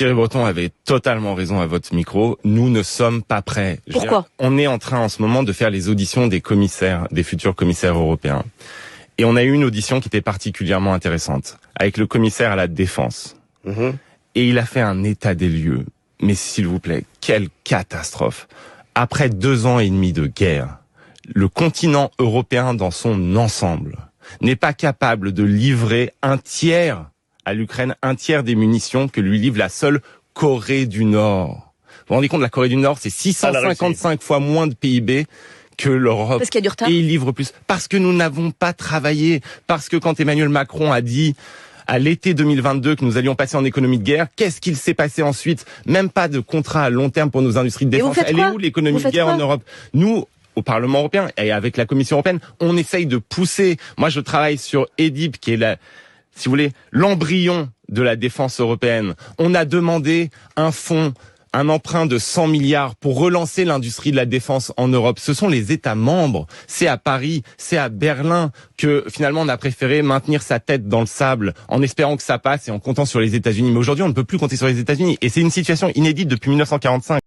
Thierry Breton avait totalement raison à votre micro. Nous ne sommes pas prêts. Pourquoi ? On est en train en ce moment de faire les auditions des commissaires, des futurs commissaires européens. Et on a eu une audition qui était particulièrement intéressante, avec le commissaire à la défense. Et il a fait un état des lieux. Mais s'il vous plaît, quelle catastrophe. Après 2 ans et demi de guerre, le continent européen dans son ensemble n'est pas capable de livrer un tiers à l'Ukraine, un tiers des munitions que lui livre la seule Corée du Nord. Vous vous rendez compte, la Corée du Nord, c'est 655 fois moins de PIB que l'Europe. Parce qu'il y a du retard. Et il livre plus. Parce que nous n'avons pas travaillé. Parce que quand Emmanuel Macron a dit à l'été 2022 que nous allions passer en économie de guerre, qu'est-ce qu'il s'est passé ensuite? Même pas de contrat à long terme pour nos industries de défense. Elle est où l'économie de guerre en Europe? Nous, au Parlement européen et avec la Commission européenne, on essaye de pousser. Moi, je travaille sur EDIP, qui est si vous voulez, l'embryon de la défense européenne. On a demandé un fonds, un emprunt de 100 milliards pour relancer l'industrie de la défense en Europe. Ce sont les États membres. C'est à Paris, c'est à Berlin que finalement on a préféré maintenir sa tête dans le sable en espérant que ça passe et en comptant sur les États-Unis. Mais aujourd'hui, on ne peut plus compter sur les États-Unis. Et c'est une situation inédite depuis 1945.